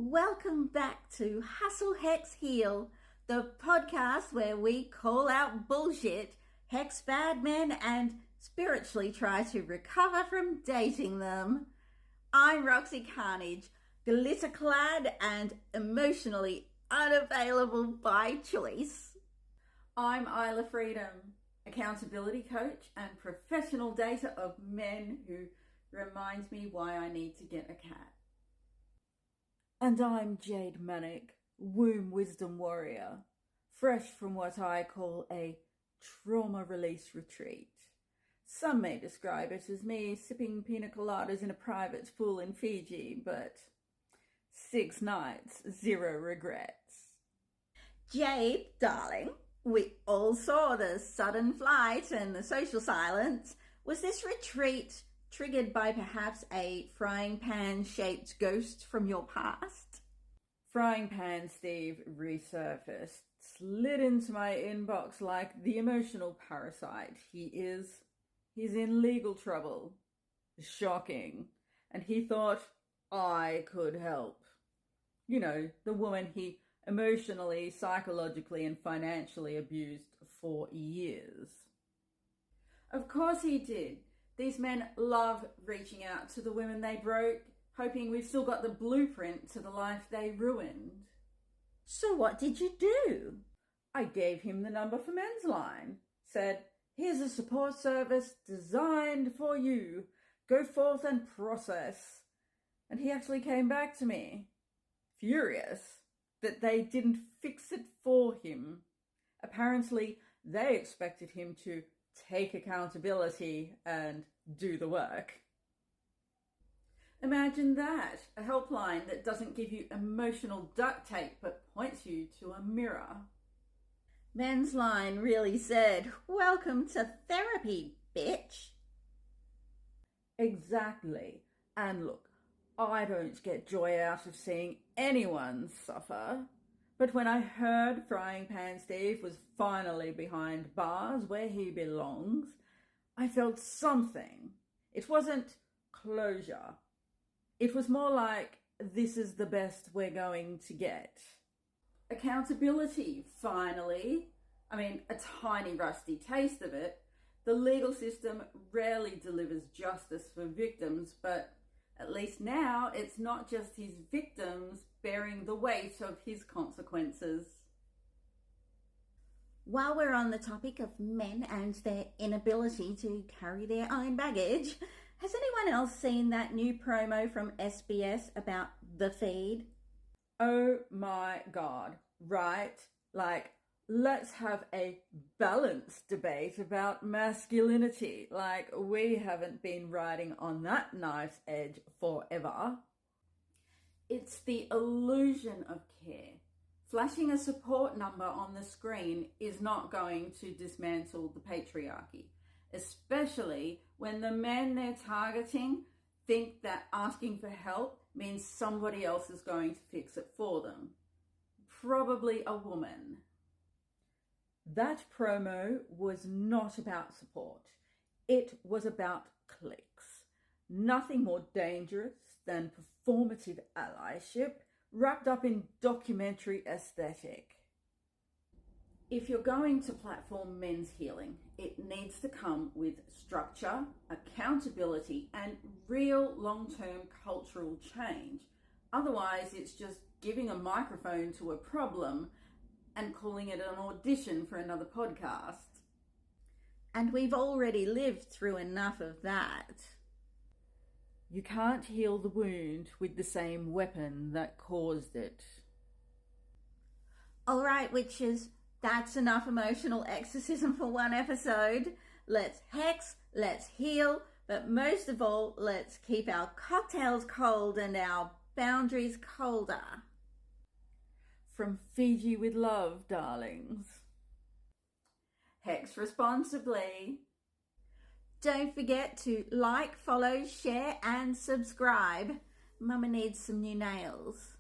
Welcome back to Hustle Hex Heal, the podcast where we call out bullshit, hex bad men, and spiritually try to recover from dating them. I'm Roxy Carnage, glitter-clad and emotionally unavailable by choice. I'm Isla Freedom, accountability coach and professional dater of men who reminds me why I need to get a cat. And I'm Jayde Manic, womb wisdom warrior, fresh from what I call a trauma release retreat. Some may describe it as me sipping pina coladas in a private pool in Fiji, but 6 nights, 0 regrets. Jayde, darling, we all saw the sudden flight and the social silence. Was this retreat triggered by perhaps a frying pan-shaped ghost from your past? Frying Pan Steve resurfaced, slid into my inbox like the emotional parasite he is. He's in legal trouble. Shocking. And he thought I could help. You know, the woman he emotionally, psychologically, and financially abused for years. Of course he did. These men love reaching out to the women they broke, hoping we've still got the blueprint to the life they ruined. So what did you do? I gave him the number for Men's Line. Said, here's a support service designed for you. Go forth and process. And he actually came back to me, furious that they didn't fix it for him. Apparently, they expected him to take accountability and do the work. Imagine that, a helpline that doesn't give you emotional duct tape but points you to a mirror. Men's Line really said, "Welcome to therapy, bitch." Exactly. And look, I don't get joy out of seeing anyone suffer. But when I heard Frying Pan Steve was finally behind bars where he belongs, I felt something. It wasn't closure. It was more like, this is the best we're going to get. Accountability, finally. I mean, a tiny rusty taste of it. The legal system rarely delivers justice for victims, but at least now it's not just his victims bearing the weight of his consequences. While we're on the topic of men and their inability to carry their own baggage, has anyone else seen that new promo from SBS about the feed? Oh my God, right? Like, let's have a balanced debate about masculinity. Like, we haven't been riding on that knife's edge forever. It's the illusion of care. Flashing a support number on the screen is not going to dismantle the patriarchy, especially when the men they're targeting think that asking for help means somebody else is going to fix it for them. Probably a woman. That promo was not about support. It was about clicks. Nothing more dangerous than performative allyship wrapped up in documentary aesthetic. If you're going to platform men's healing, it needs to come with structure, accountability, and real long-term cultural change. Otherwise, it's just giving a microphone to a problem and calling it an audition for another podcast. And we've already lived through enough of that. You can't heal the wound with the same weapon that caused it. All right, witches, that's enough emotional exorcism for one episode. Let's hex, let's heal, but most of all, let's keep our cocktails cold and our boundaries colder. From Fiji with love, darlings. Hex responsibly. Don't forget to like, follow, share and subscribe. Mama needs some new nails.